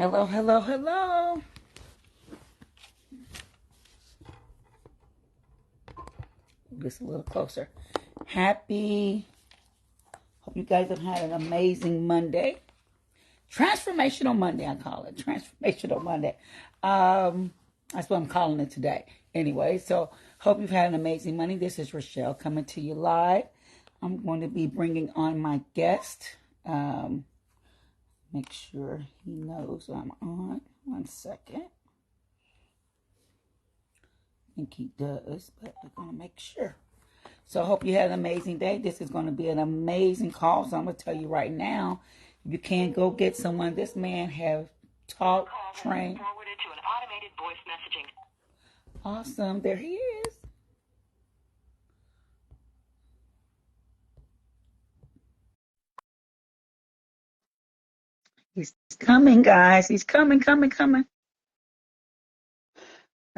Hello, hello, hello. Just a little closer. Happy. Hope you guys have had an amazing Monday. Transformational Monday, I call it. Transformational Monday. That's what I'm calling it today. Anyway, so hope you've had an amazing Monday. This is Rochelle coming to you live. I'm going to be bringing on my guest. Make sure he knows I'm on. 1 second. I think he does, but we're going to make sure. So I hope you had an amazing day. This is going to be an amazing call. So I'm going to tell you right now, if you can go get someone, this man have taught, trained. Forwarded to an automated voice messaging. Awesome. There he is. He's coming, guys. He's coming. I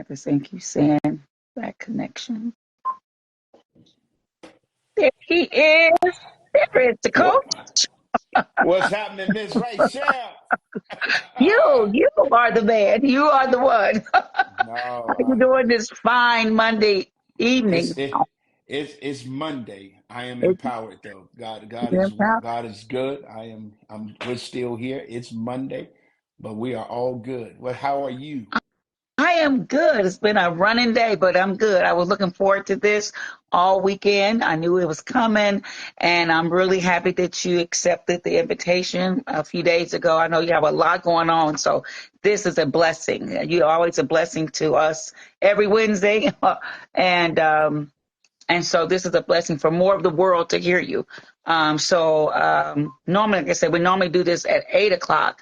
just think he's saying that connection. There he is. There is the What coach. what's happening, Miss Rachel? You are the man. You are the one. How No, you doing this fine Monday evening? it's it's Monday. I am It's empowered though. God is about God is good. We're still here. It's Monday, but we are all good. Well, how are you? I am good. It's been a running day, but I'm good. I was looking forward to this all weekend. I knew it was coming, and I'm really happy that you accepted the invitation a few days ago. I know you have a lot going on, so this is a blessing. You're always a blessing to us every Wednesday, and so this is a blessing for more of the world to hear you. Normally, like I said, we normally do this at 8 o'clock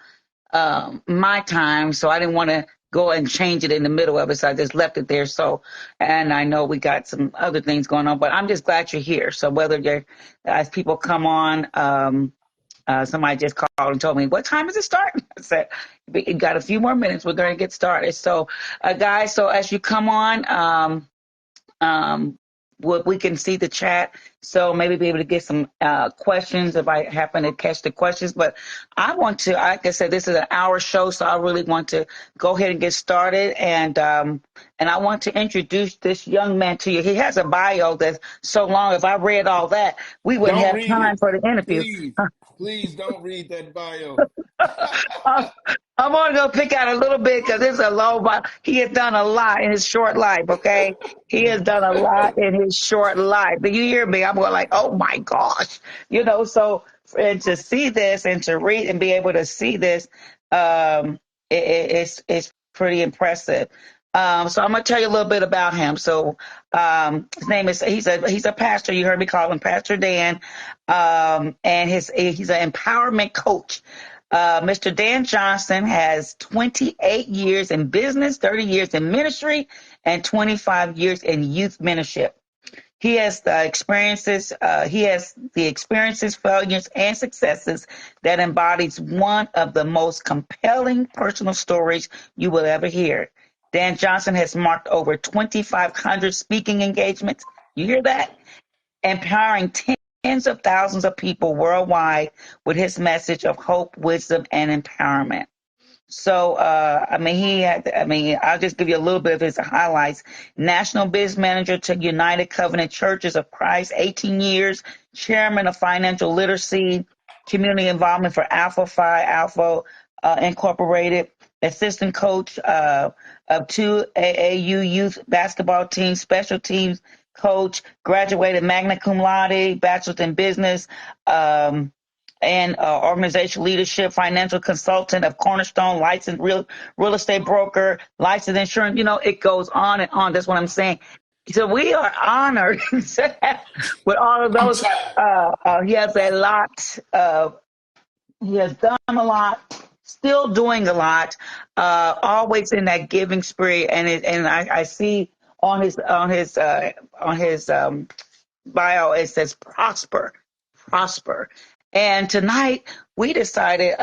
my time, so I didn't want to go and change it in the middle of it, so I just left it there. So, and I know we got some other things going on, but I'm just glad you're here. So whether you're, as people come on, somebody just called and told me, what time does it start? I said, we got a few more minutes. We're going to get started. So, guys, so as you come on, um, we can see the chat, so maybe be able to get some questions if I happen to catch the questions. But I want to, like I said, this is an hour show, so I really want to go ahead and get started. And I want to introduce this young man to you. He has a bio that's so long. If I read all that, we wouldn't Don't have read time it, for the interview. please. Please don't read that bio. Uh, I'm only gonna pick out a little bit because it's a low. But he has done a lot in his short life. Okay, he has done a lot in his short life. But you hear me? I'm going like, oh my gosh, So and to see this and to read and be able to see this, it's pretty impressive. So I'm gonna tell you a little bit about him. So his name is he's a pastor. You heard me call him Pastor Dan, and he's an empowerment coach. Mr. Dan Johnson has 28 years in business, 30 years in ministry, and 25 years in youth ministry. He has the experiences. Failures, and successes that embodies one of the most compelling personal stories you will ever hear. Dan Johnson has marked over 2,500 speaking engagements. You hear that? Empowering tens of thousands of people worldwide with his message of hope, wisdom, and empowerment. So, I'll just give you a little bit of his highlights. National Biz Manager to United Covenant Churches of Christ, 18 years, Chairman of Financial Literacy, Community Involvement for Alpha Phi Alpha Incorporated, Assistant Coach of two AAU Youth Basketball Teams, Special Teams Coach, graduated magna cum laude, Bachelor's in Business, and organizational leadership, financial consultant of Cornerstone, licensed real estate broker, licensed insurance. It goes on and on. That's what I'm saying. So we are honored with all of I'm those. tired. He has a lot. He has done a lot. Still doing a lot. Always in that giving spirit, and I see on his bio it says prosper. And tonight we decided,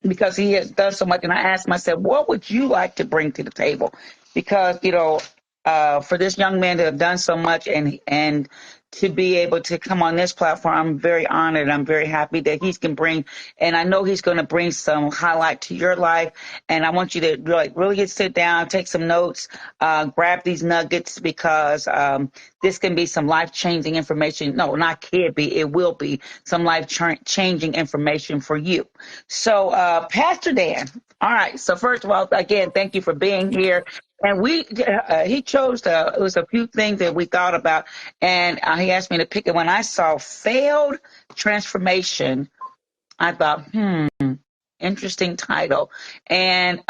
because he has done so much, and I asked him, I said, what would you like to bring to the table? Because, for this young man to have done so much and to be able to come on this platform. I'm very honored. I'm very happy that he can bring, and I know he's going to bring some highlight to your life. And I want you to really get sit down, take some notes, grab these nuggets because this can be some life changing information. No, not could be. It will be some life changing information for you. So, Pastor Dan. All right. So first of all, again, thank you for being here. And he chose it was a few things that we thought about, and he asked me to pick it. When I saw failed transformation, I thought, interesting title. And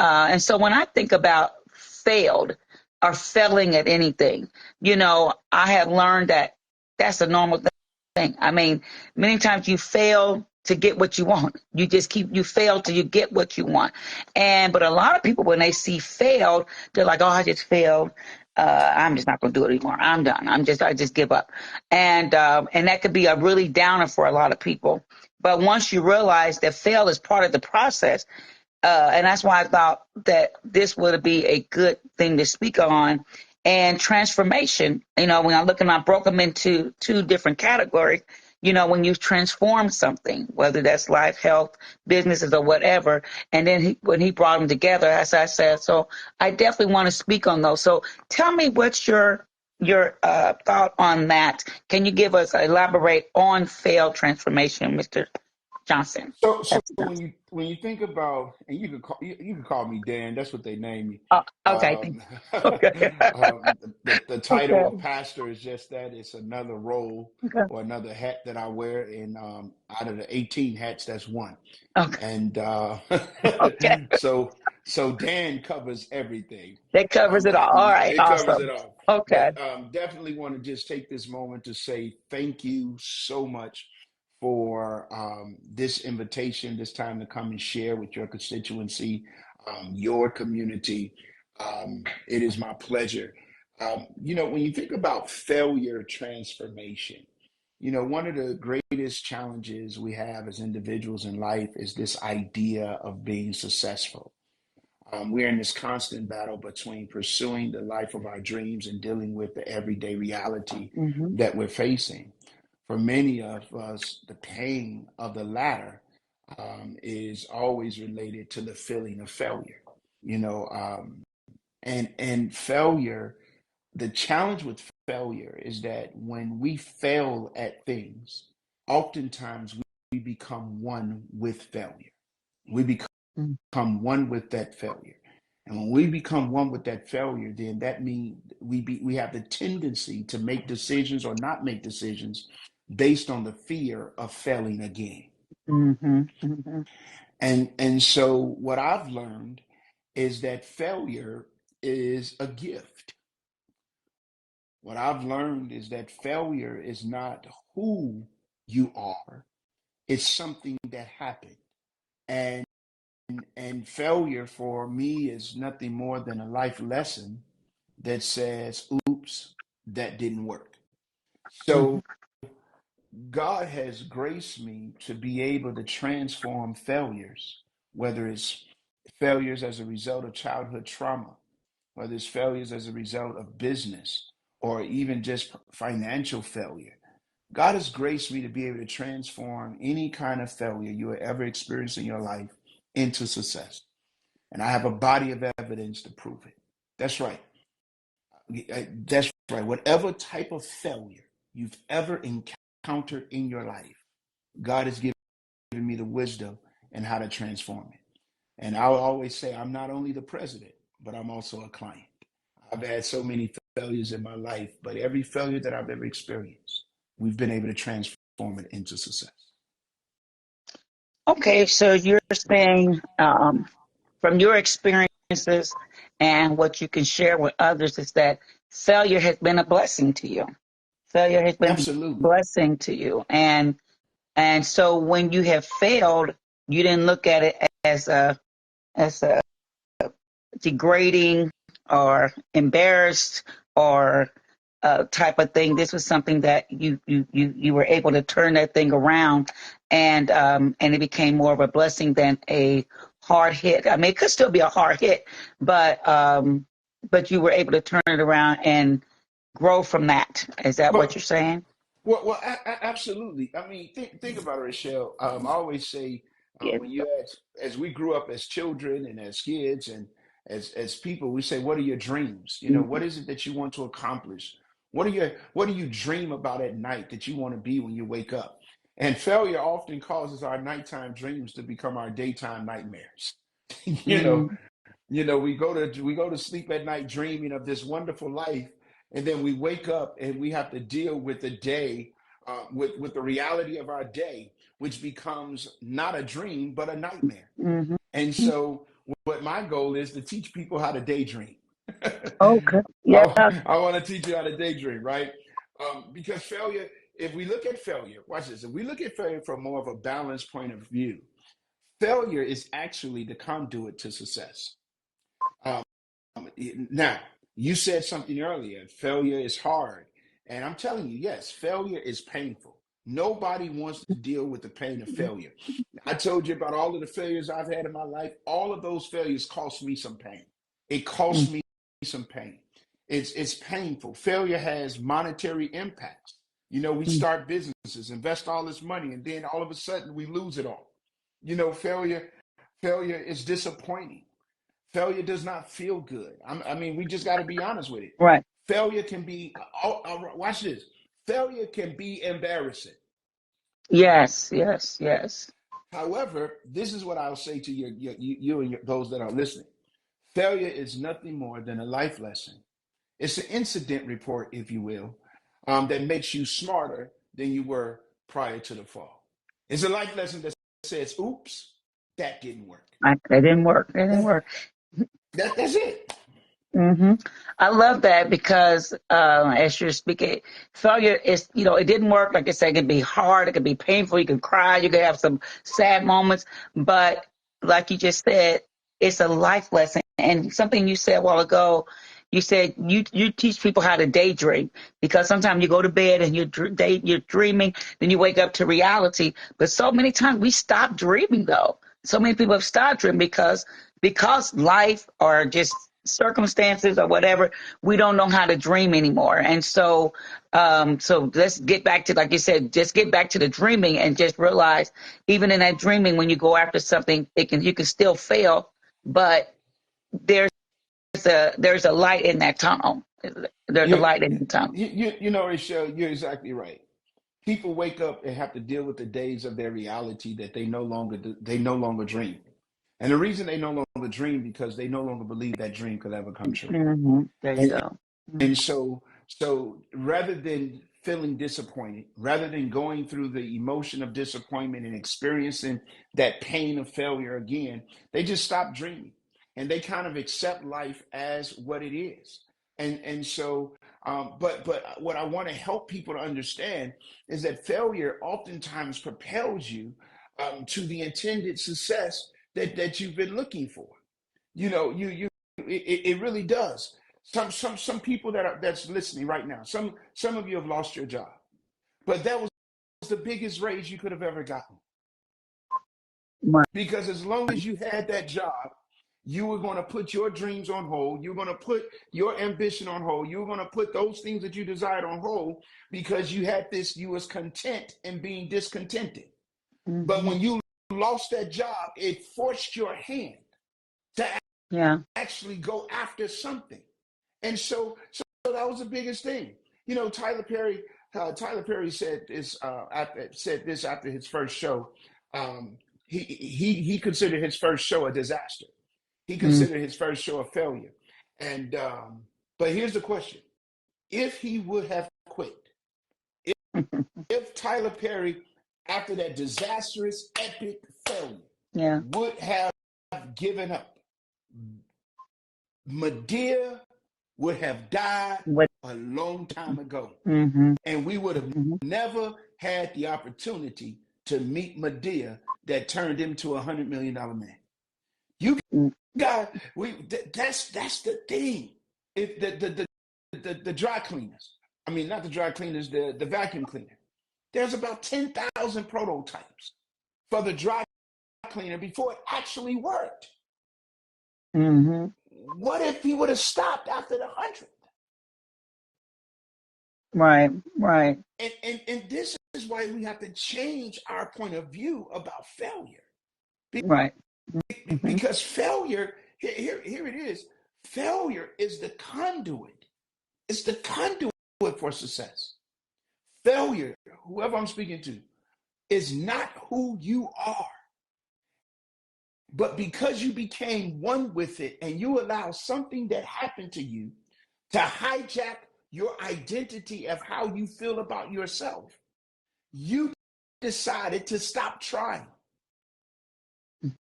so when I think about failed or failing at anything, I have learned that that's a normal thing. I mean, many times you fail to get what you want. You fail till you get what you want. But a lot of people, when they see failed, they're like, oh, I just failed. I'm just not going to do it anymore. I'm done. I just give up. And that could be a really downer for a lot of people. But once you realize that fail is part of the process, and that's why I thought that this would be a good thing to speak on. And transformation, when I broke them into two different categories. When you transform something, whether that's life, health, businesses, or whatever, and then when he brought them together, as I said, so I definitely want to speak on those. So tell me what's your thought on that. Can you elaborate on failed transformation, Mr. Johnson? So Pastor Johnson. when you think about, and you can call me Dan. That's what they name me. Oh, okay. Um, Okay. the title Okay. of pastor is just that. It's another role Okay. or another hat that I wear. And out of the 18 hats, that's one. Okay. And Okay. so Dan covers everything. That covers it all. All right. It covers it Awesome. all. Okay. But definitely want to just take this moment to say thank you so much for this invitation, this time to come and share with your constituency, your community. It is my pleasure. When you think about failure transformation, one of the greatest challenges we have as individuals in life is this idea of being successful. We're in this constant battle between pursuing the life of our dreams and dealing with the everyday reality Mm-hmm. that we're facing. For many of us, the pain of the latter is always related to the feeling of failure. You know, and failure. The challenge with failure is that when we fail at things, oftentimes we become one with failure. We become one with that failure. And when we become one with that failure, then that means we have the tendency to make decisions or not make decisions based on the fear of failing again. Mm-hmm. Mm-hmm. And so what I've learned is that failure is a gift. What I've learned is that failure is not who you are, it's something that happened. And and failure for me is nothing more than a life lesson that says, oops, that didn't work. Mm-hmm. So God has graced me to be able to transform failures, whether it's failures as a result of childhood trauma, whether it's failures as a result of business, or even just financial failure. God has graced me to be able to transform any kind of failure you will ever experience in your life into success. And I have a body of evidence to prove it. That's right. That's right. Whatever type of failure you've ever encountered in your life, God has given me the wisdom and how to transform it. And I will always say, I'm not only the president, but I'm also a client. I've had so many failures in my life, but every failure that I've ever experienced, we've been able to transform it into success. Okay. So you're saying, from your experiences and what you can share with others, is that failure has been a blessing to you. Failure has been a Absolutely. blessing to you. And so when you have failed, you didn't look at it as a degrading or embarrassed or type of thing. This was something that you were able to turn that thing around, and it became more of a blessing than a hard hit. I mean, it could still be a hard hit, but you were able to turn it around and grow from that. Is that what Well, you're saying? Absolutely. I mean, think about it, Rochelle. I always say, Yes. when you ask, as we grew up as children and as kids and as people, we say, "What are your dreams? You know, what is it that you want to accomplish? What do you dream about at night that you want to be when you wake up?" And failure often causes our nighttime dreams to become our daytime nightmares. you know, Mm-hmm. we go to sleep at night dreaming of this wonderful life, and then we wake up and we have to deal with the day, with the reality of our day, which becomes not a dream but a nightmare. Mm-hmm. And so, what my goal is to teach people how to daydream. Okay. Yeah. I want to teach you how to daydream, right? Because failure, if we look at failure, watch this. If we look at failure from more of a balanced point of view, failure is actually the conduit to success. Um, Now, you said something earlier. Failure is hard. And I'm telling you, yes, failure is painful. Nobody wants to deal with the pain of failure. I told you about all of the failures I've had in my life. All of those failures cost me some pain. It cost me some pain. It's painful. Failure has monetary impacts. We Mm-hmm. start businesses, invest all this money, and then all of a sudden we lose it all. Failure is disappointing. Failure does not feel good. I mean, we just got to be honest with it. Right. Failure can be, watch this. Failure can be embarrassing. Yes. Yes. Yes. However, this is what I'll say to you and those that are listening. Failure is nothing more than a life lesson. It's an incident report, if you will, that makes you smarter than you were prior to the fall. It's a life lesson that says, oops, that didn't work. That didn't work. That didn't That, work. that's it. Hmm. I love that because as you're speaking, failure is, it didn't work. Like I said, it could be hard, it could be painful, you can cry, you can have some sad moments, but like you just said, it's a life lesson. And something you said a while ago, you said you teach people how to daydream because sometimes you go to bed and you're dreaming, then you wake up to reality. But so many times we stop dreaming though. So many people have stopped dreaming because life or just circumstances or whatever, we don't know how to dream anymore. And so let's get back to, like you said, just get back to the dreaming and just realize even in that dreaming, when you go after something, you can still fail, but there's there's a light in that tunnel. There's a You, light in the tunnel. Rachel, you're exactly right. People wake up and have to deal with the days of their reality that they no longer dream. And the reason they no longer dream because they no longer believe that dream could ever come true. Hmm. There you And go. and so rather than feeling disappointed, rather than going through the emotion of disappointment and experiencing that pain of failure again, they just stop dreaming and they kind of accept life as what it is. But what I want to help people to understand is that failure oftentimes propels you, to the intended success that you've been looking for. It really does. Some people that's listening right now, some of you have lost your job, but that was the biggest raise you could have ever gotten, Right. because as long as you had that job, you were going to put your dreams on hold. You were going to put your ambition on hold. You were going to put those things that you desired on hold because you was content in being discontented. But Hmm. when you lost that job, it forced your hand to Yeah. actually go after something. And so that was the biggest thing. Tyler Perry said this after his first show. He considered his first show a disaster. He Mm. considered his first show a failure. And but here's the question: if he would have quit, if Tyler Perry, after that disastrous, epic failure, Yeah. would have given up, Medea would have died What? a long time ago. Hmm. And we would have Hmm. never had the opportunity to meet Medea that turned him to $100 million man. You got that's the thing. If the dry cleaners, I mean not the dry cleaners, the vacuum cleaner. There's about 10,000 prototypes for the dry cleaner before it actually worked. Hmm. What if he would have stopped after the 100th? Right. Right. And this is why we have to change our point of view about failure. Right. Hmm. Because failure, here it is. Failure is the conduit. It's the conduit for success. Failure, whoever I'm speaking to, is not who you are. But because you became one with it and you allow something that happened to you to hijack your identity of how you feel about yourself, you decided to stop trying.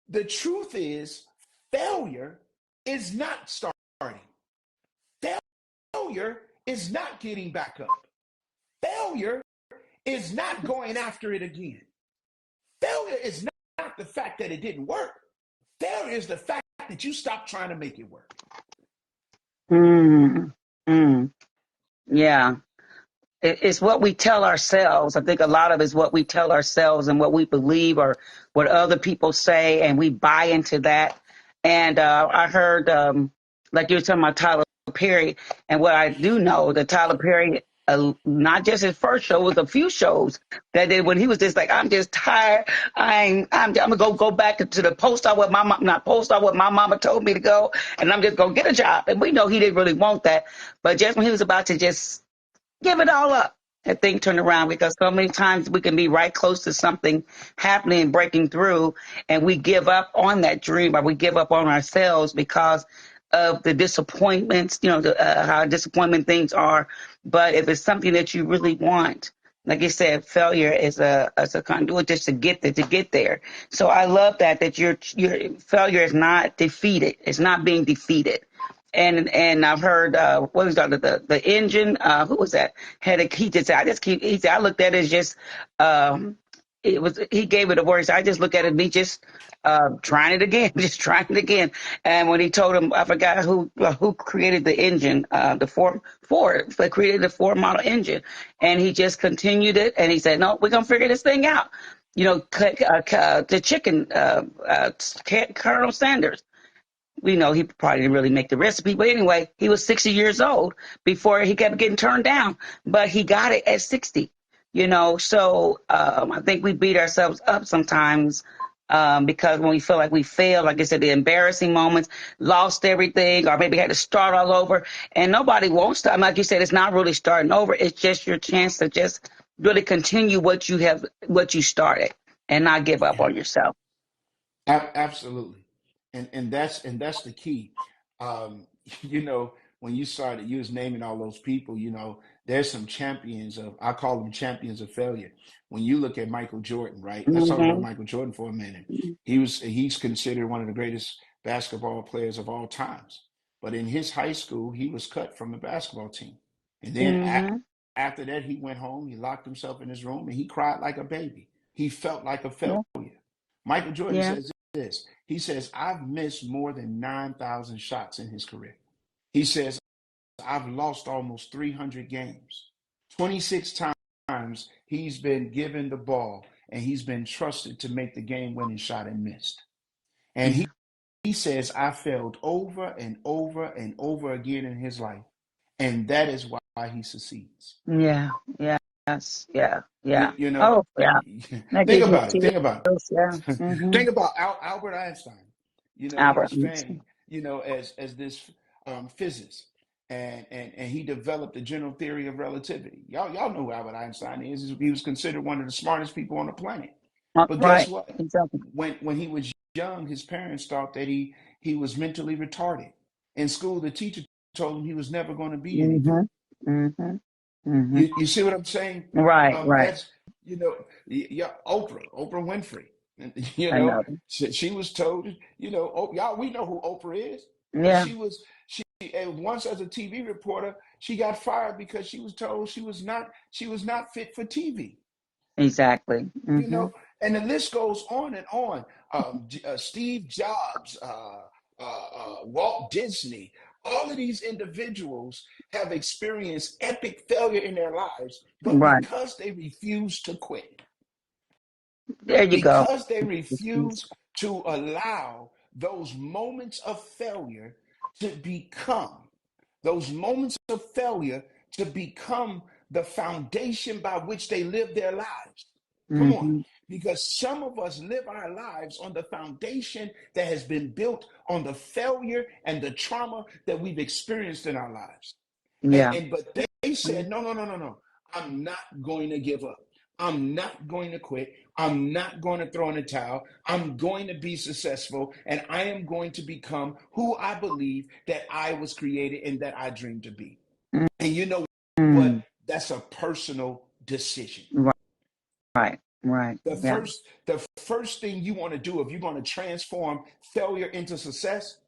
The truth is, failure is not starting. Failure is not getting back up. Failure is not going after it again. Failure is not the fact that it didn't work. Failure is the fact that you stopped trying to make it work. Mm. Mm. Yeah. It's what we tell ourselves. I think a lot of it is what we tell ourselves and what we believe or what other people say, and we buy into that. And I heard, like you were talking about Tyler Perry, and what I do know that Tyler Perry, not just his first show, was a few shows that did when he was just like, I'm just tired. I'm gonna go back to the post office what my mom, not post office what my mama told me to go, and I'm just gonna get a job. And we know he didn't really want that, but just when he was about to just give it all up. That thing turned around because so many times we can be right close to something happening and breaking through, and we give up on that dream or we give up on ourselves because of the disappointments, how disappointment things are. But if it's something that you really want, like you said, failure is a conduit just to get there. So I love that your failure is not defeated. It's not being defeated. And I've heard what was the engine who was that had he just said he said I looked at it as just it was he gave it a word. So I just look at it me just trying it again, just trying it again. And when he told him, I forgot who created the engine, the Ford, they created the Ford model engine, and he just continued it. And he said, no, we're gonna figure this thing out. The chicken, Colonel Sanders. We know he probably didn't really make the recipe, but anyway, he was 60 years old before he kept getting turned down, but he got it at 60, So I think we beat ourselves up sometimes because when we feel like we failed, like I said, the embarrassing moments, lost everything, or maybe had to start all over, and nobody wants to. Like you said, it's not really starting over. It's just your chance to just really continue what you started, and not give up Yeah. on yourself. Absolutely, and that's the key. Um, you know, when you started, you was naming all those people. There's some champions of I call them champions of failure. When you look at Michael Jordan, right? Let's talk about Hmm. Michael Jordan for a minute. He's considered one of the greatest basketball players of all times. But in his high school, he was cut from the basketball team, and then Hmm. after that, he went home. He locked himself in his room and he cried like a baby. He felt like a failure. Yeah. Michael Jordan Yeah. says this. He says, I've missed more than 9,000 shots in his career. He says, I've lost almost 300 games. 26 times he's been given the ball and he's been trusted to make the game winning shot and missed. And Yeah. he says, I failed over and over and over again in his life. And that is why he succeeds. Yeah. Yeah. Yes. Yeah. You, Yeah. you know, Oh, yeah. That think gives me about it. Think about chills. Yeah. it. Mm-hmm. Think about Albert Einstein. He Albert was Einstein. famed, as this physicist, and he developed the general theory of relativity. Y'all know who Albert Einstein is. He was considered one of the smartest people on the planet. But guess Right. what? Exactly. When he was young, his parents thought that he was mentally retarded. In school, the teacher told him he was never going to be anything. Mm-hmm. Mm-hmm. Mm-hmm. You see what I'm saying? Right. Right. That's yeah. Oprah Winfrey. I know. She was told. Oh, y'all, we know who Oprah is, but Yeah. she and once as a TV reporter, she got fired because she was told she was not fit for TV. Exactly. You Mm-hmm. know, and the list goes on and on. Steve Jobs, Walt Disney, all of these individuals have experienced epic failure in their lives, but Right. because they refuse to quit, There you go. because they refuse to allow those moments of failure to become those moments of failure to become the foundation by which they live their lives. Come on. Mm-hmm. Because some of us live our lives on the foundation that has been built on the failure and the trauma that we've experienced in our lives. Yeah. But they said, no, no, no, no, no. I'm not going to give up. I'm not going to quit. I'm not going to throw in the towel. I'm going to be successful, and I am going to become who I believe that I was created and that I dreamed to be. And you know what? Mm-hmm. That's a personal decision. Right. Right. The Yeah. first thing you want to do if you're going to transform failure into success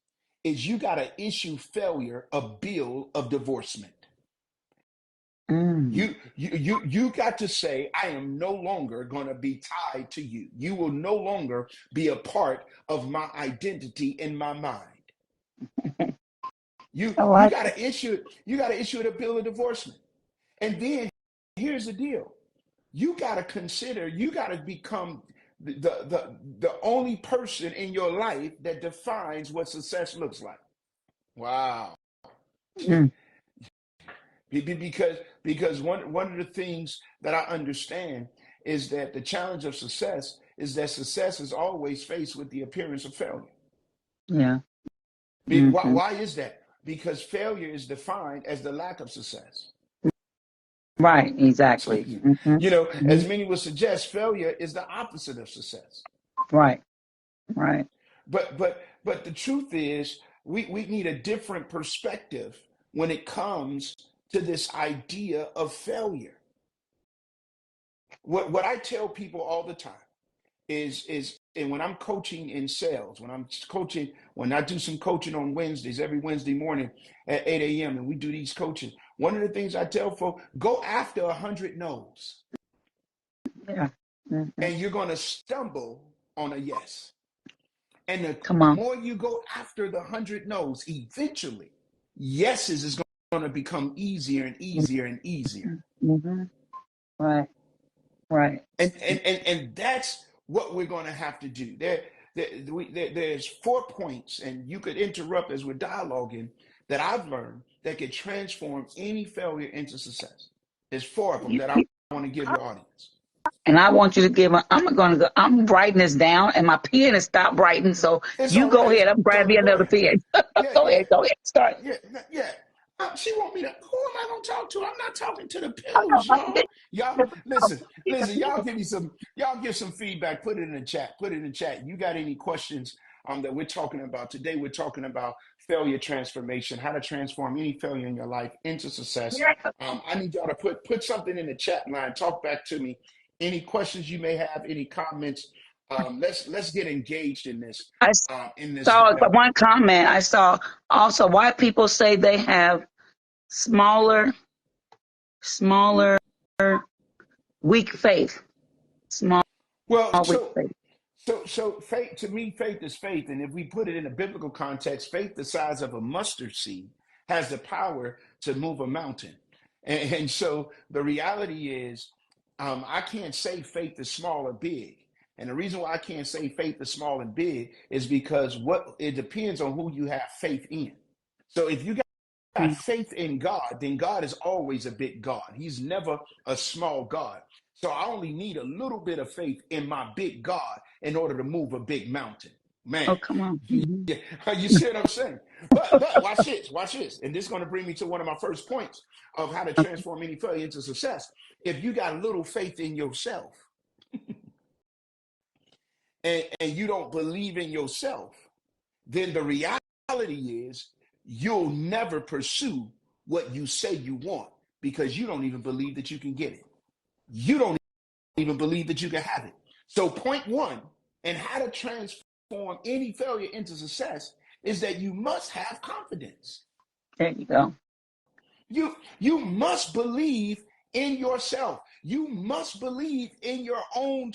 is you got to issue failure a bill of divorcement. Mm. You got to say, I am no longer going to be tied to you. You will no longer be a part of my identity in my mind. You I you like got it. to issue it a bill of divorcement. And then here's the deal. You got to consider, you got to become the only person in your life that defines what success looks like. Wow. Mm. Because one of the things that I understand is that the challenge of success is that success is always faced with the appearance of failure. Yeah. Why, Mm-hmm. why is that? Because failure is defined as the lack of success. Right. Exactly. Mm-hmm. You know, Mm-hmm. as many would suggest, failure is the opposite of success. Right. Right. But the truth is, we need a different perspective when it comes to this idea of failure. What I tell people all the time is and when I'm coaching in sales, when I do some coaching on Wednesdays, every Wednesday morning at 8 a.m. and we do these coaching, one of the things I tell folks, go after 100 no's Yeah. Mm-hmm. and you're going to stumble on a yes. And Come the on. more you go after the 100 no's, eventually yeses is going to become easier and easier and easier. Mm-hmm. Right. Right. And that's what we're going to have to do. There's 4 points, and you could interrupt as we're dialoguing, that I've learned that could transform any failure into success. There's 4 of them You, that I you, want to give your audience. and I want you to give. I'm going to go. I'm writing this down, and my pen has stopped writing. So It's you all go right. ahead. I'm Go, grabbing go another ahead. pen. Yeah, Go yeah, ahead. Go ahead. Start. yeah, yeah. She want me to. Who am I gonna talk to? I'm not talking to the I know. pillows, y'all. Y'all listen, listen. Y'all give me some. Y'all give some feedback. Put it in the chat. Put it in the chat. You got any questions that we're talking about today? We're talking about failure transformation. How to transform any failure in your life into success. I need y'all to put something in the chat line. Talk back to me. Any questions you may have? Any comments? Let's get engaged in this. I In this saw battle. one comment. I saw also why people say they have smaller, smaller, weak faith. Small, Well, weak faith. so faith, to me, faith is faith, and if we put it in a biblical context, faith the size of a mustard seed has the power to move a mountain. And so the reality is, I can't say faith is small or big. And the reason why I can't say faith is small and big is because what it depends on who you have faith in. So if you got faith in God, then God is always a big God. He's never a small God. So I only need a little bit of faith in my big God in order to move a big mountain. Man, Oh, come on. Mm-hmm. you see what I'm saying? But watch this. And this is going to bring me to one of my first points of how to transform any failure into success. If you got little faith in yourself and you don't believe in yourself, then the reality is you'll never pursue what you say you want because you don't even believe that you can get it. You don't even believe that you can have it. So, point one, and how to transform any failure into success is that you must have confidence. There you go. You must believe in yourself. You must believe in your own.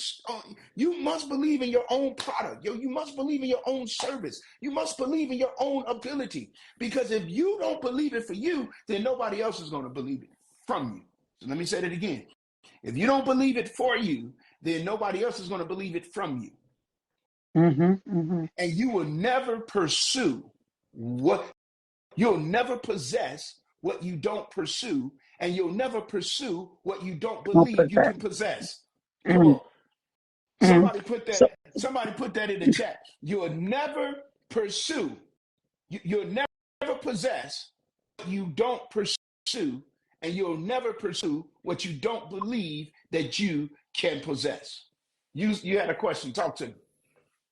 You must believe in your own product. You must believe in your own service. You must believe in your own ability. Because if you don't believe it for you, then nobody else is going to believe it from you. So let me say that again. If you don't believe it for you, then nobody else is going to believe it from you. Mm-hmm. Mm-hmm. And you will never pursue what you'll never possess what you don't pursue, and you'll never pursue what you don't Won't believe put you that. can possess. Come Mm, on. mm. So, Somebody put that in the chat. You'll never pursue, you'll never possess what you don't pursue, and you'll never pursue what you don't believe that you can possess. You had a question. Talk to me.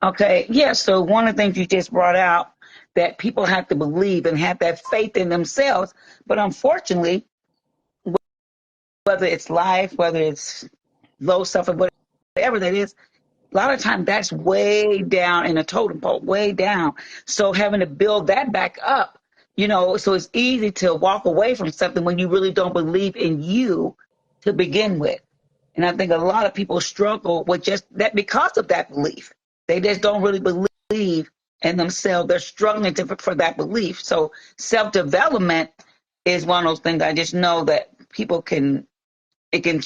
okay, yeah. So one of the things you just brought out that people have to believe and have that faith in themselves, but unfortunately, whether it's life, whether it's low suffering, whatever that is, a lot of times that's way down in a totem pole, way down. So having to build that back up, so it's easy to walk away from something when you really don't believe in you to begin with. And I think a lot of people struggle with just that because of that belief. They just don't really believe in themselves. They're struggling for that belief. So self-development is one of those things I just know that it can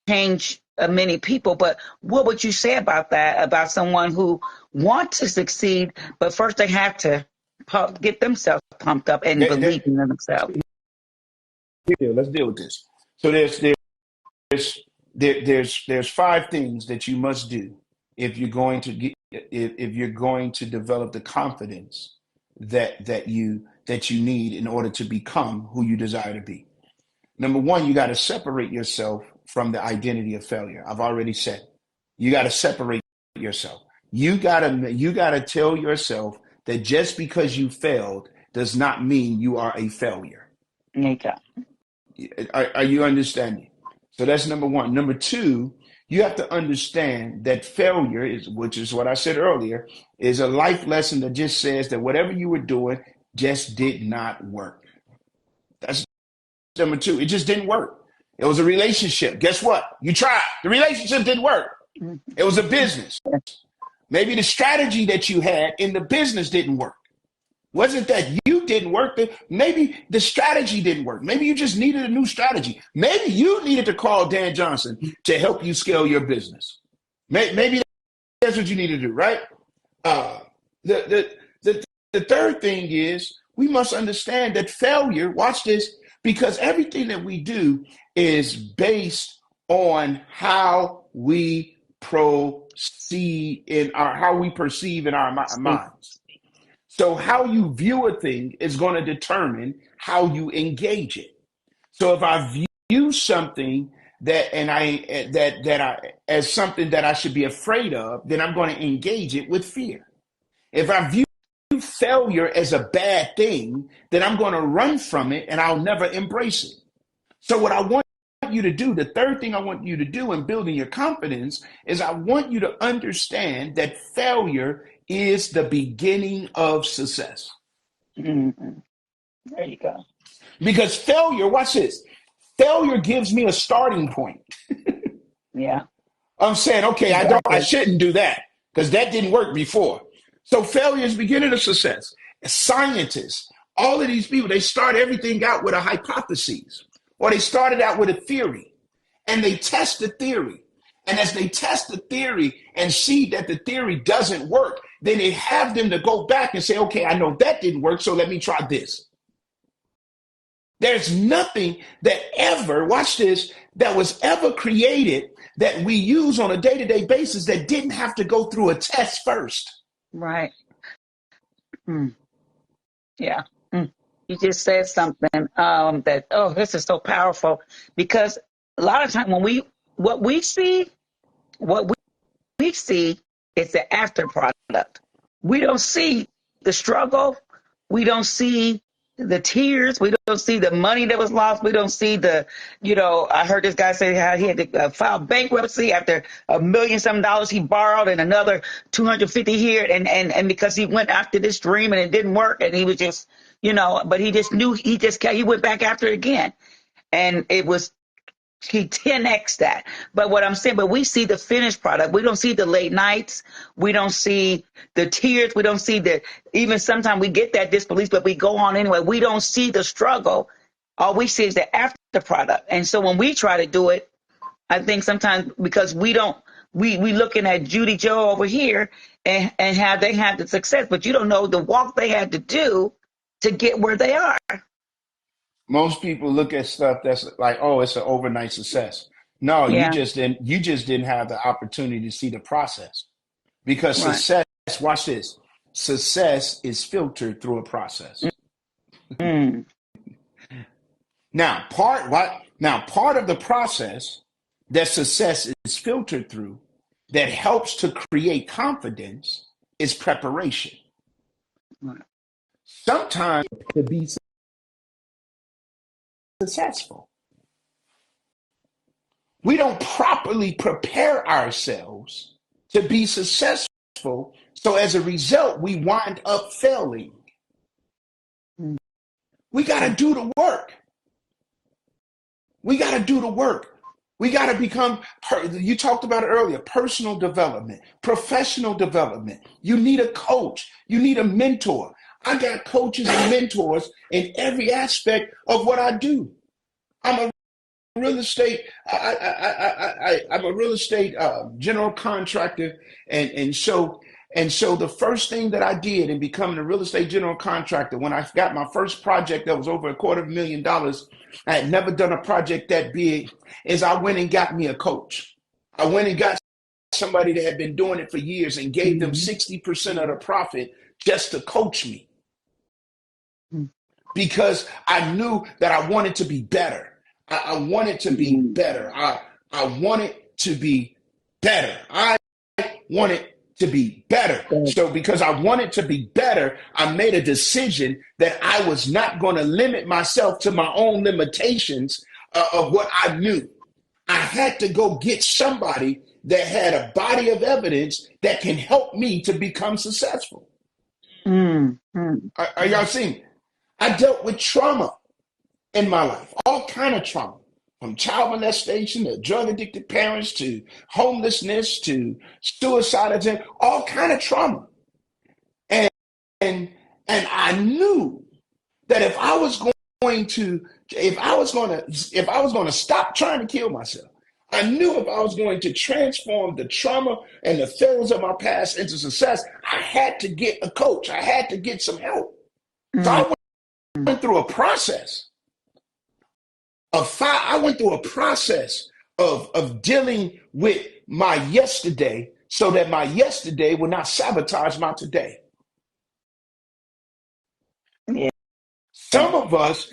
change many people. But what would you say about that, about someone who wants to succeed, but first they have to get themselves pumped up and believe in themselves? Let's deal with this. So there's five things that you must do if you're going to get if you're going to develop the confidence that you need in order to become who you desire to be. Number one, you got to separate yourself from the identity of failure. I've already said you got to separate yourself. You gotta tell yourself that just because you failed does not mean you are a failure. Okay. Are you understanding? So that's number one. Number two, you have to understand that failure which is what I said earlier, is a life lesson that just says that whatever you were doing just did not work. That's number two. It just didn't work. It was a relationship. Guess what? You tried. The relationship didn't work. It was a business. Maybe the strategy that you had in the business didn't work. Wasn't that you didn't work? Maybe the strategy didn't work. Maybe you just needed a new strategy. Maybe you needed to call Dan Johnson to help you scale your business. Maybe that's what you need to do, right? The, the, the third thing is we must understand that failure, watch this, because everything that we do is based on how we perceive in our minds. So how you view a thing is going to determine how you engage it. So if I view something as something that I should be afraid of, then I'm going to engage it with fear. If I view failure as a bad thing, then I'm going to run from it and I'll never embrace it. So what I want you to do, the third thing I want you to do in building your confidence, is I want you to understand that failure is the beginning of success. Mm-hmm. There you go. Because failure, watch this, failure gives me a starting point. Yeah. I'm saying, okay, Exactly. I shouldn't do that because that didn't work before. So failure is the beginning of success. Scientists, all of these people, they start everything out with a hypothesis, or they started out with a theory, and they test the theory. And as they test the theory and see that the theory doesn't work, then they have them to go back and say, okay, I know that didn't work, so let me try this. There's nothing that ever, watch this, that was ever created that we use on a day-to-day basis that didn't have to go through a test first. Right. Mm. Yeah. Mm. You just said something this is so powerful, because a lot of times what we see is the after product. We don't see the struggle. We don't see the tears. We don't see the money that was lost. We don't see I heard this guy say how he had to file bankruptcy after $1 million some dollars he borrowed and another 250 here. And because he went after this dream and it didn't work, and he was just, but he just knew he went back after it again. And it was, he 10x that. But what I'm saying, but we see the finished product. We don't see the late nights. We don't see the tears. We don't see even sometimes we get that disbelief, but we go on anyway. We don't see the struggle. All we see is the after product. And so when we try to do it, I think sometimes because we looking at Judy Joe over here and how they had the success, but you don't know the walk they had to do to get where they are. Most people look at stuff that's like, oh, it's an overnight success. No, Yeah, you just didn't have the opportunity to see the process. Because right. success, watch this. Success is filtered through a process. Mm, Part of the process that success is filtered through that helps to create confidence is preparation. right. Sometimes to be successful, we don't properly prepare ourselves to be successful. So as a result, we wind up failing. Mm, We got to do the work. We got to do the work. We got to become, you talked about it earlier, personal development, professional development. You need a coach. You need a mentor. I got coaches and mentors in every aspect of what I do. I'm a real estate. I'm a real estate general contractor, and so the first thing that I did in becoming a real estate general contractor, when I got my first project that was over $250,000, I had never done a project that big, is I went and got me a coach. I went and got somebody that had been doing it for years and gave them mhm, 60% of the profit just to coach me mm, because I knew that I wanted to be better. I wanted to be mm, better. I wanted to be better. I wanted to be better. mm, So because I wanted to be better, I made a decision that I was not going to limit myself to my own limitations of what I knew. I had to go get somebody that had a body of evidence that can help me to become successful. mm, mm. Are y'all seeing? I dealt with trauma in my life, all kind of trauma, from child molestation to drug addicted parents to homelessness to suicide attempt, all kind of trauma. And and and I knew that if I was going to stop trying to kill myself, I knew if I was going to transform the trauma and the failures of my past into success, I had to get a coach. I had to get some help. So Mm, I went through a process I went through a process of dealing with my yesterday so that my yesterday would not sabotage my today. yeah. Some of us,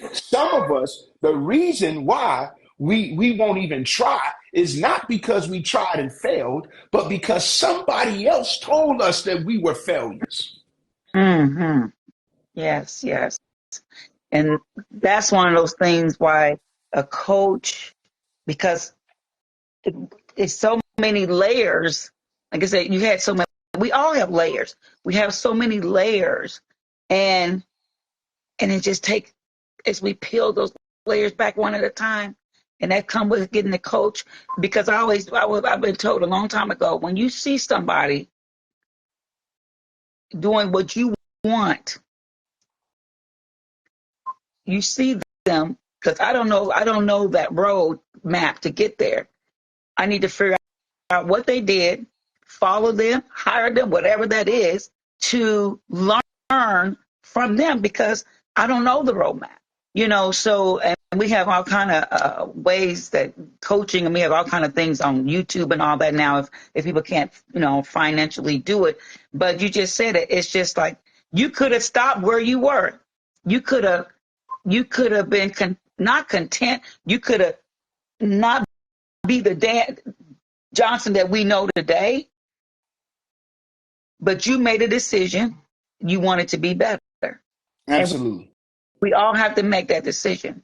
the reason why we won't even try is not because we tried and failed, but because somebody else told us that we were failures. Hmm. Yes, yes. And that's one of those things why a coach, because it, it's so many layers. Like I said, you had so many, we all have layers. We have so many layers. And it just takes, as we peel those layers back one at a time, and that come with getting a coach. Because I've been told a long time ago, when you see somebody doing what you want, you see them, because I don't know that road map to get there. I need to figure out what they did, follow them, hire them, whatever that is, to learn from them, because I don't know the roadmap. So, and we have all kind of ways that coaching, and we have all kind of things on YouTube and all that now, if people can't financially do it. But you just said it, it's just like you could have stopped where you were. You could have been not content. You could have not be the Dan Johnson that we know today, but you made a decision. You wanted to be better. And Absolutely. we all have to make that decision.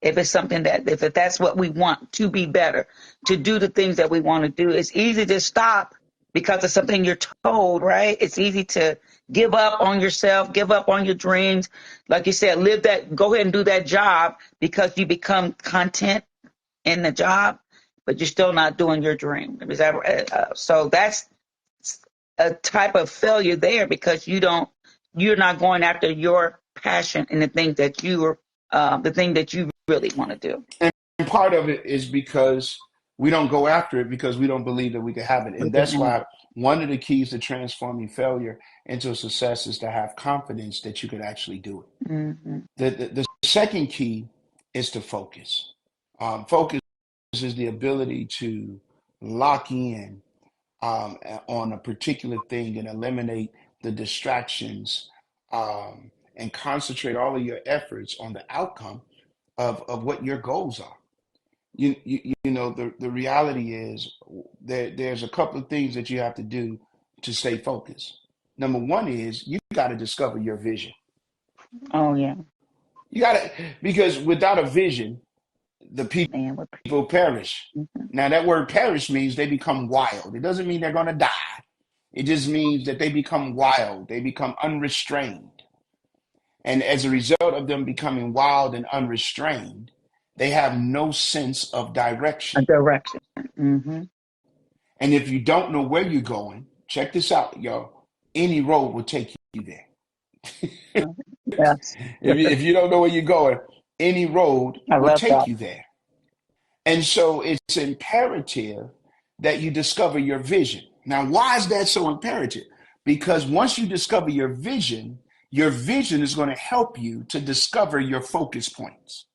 If it's something if that's what we want, to be better, to do the things that we want to do. It's easy to stop because of something you're told, right? It's easy to give up on yourself, give up on your dreams. Like you said, go ahead and do that job because you become content in the job, but you're still not doing your dream. So that's a type of failure there, because you're not going after your passion and the thing that you really want to do. And part of it is because we don't go after it because we don't believe that we can have it. And that's why one of the keys to transforming failure into a success is to have confidence that you could actually do it. Mm-hmm. The second key is to focus. Focus is the ability to lock in on a particular thing and eliminate the distractions, and concentrate all of your efforts on the outcome of what your goals are. You know, the reality is there's a couple of things that you have to do to stay focused. Number one is you got to discover your vision. Oh yeah. You got to, because without a vision, the Man, what- people perish. mhm. Now, that word perish means they become wild. It doesn't mean they're going to die. It just means that they become wild. They become unrestrained. And as a result of them becoming wild and unrestrained, they have no sense of direction. A direction. Hmm. And if you don't know where you're going, check this out, yo. Any road will take you there. Yes, If you don't know where you're going, any road I will love take that. you there. And so it's imperative that you discover your vision. Now, why is that so imperative? Because once you discover your vision is going to help you to discover your focus points.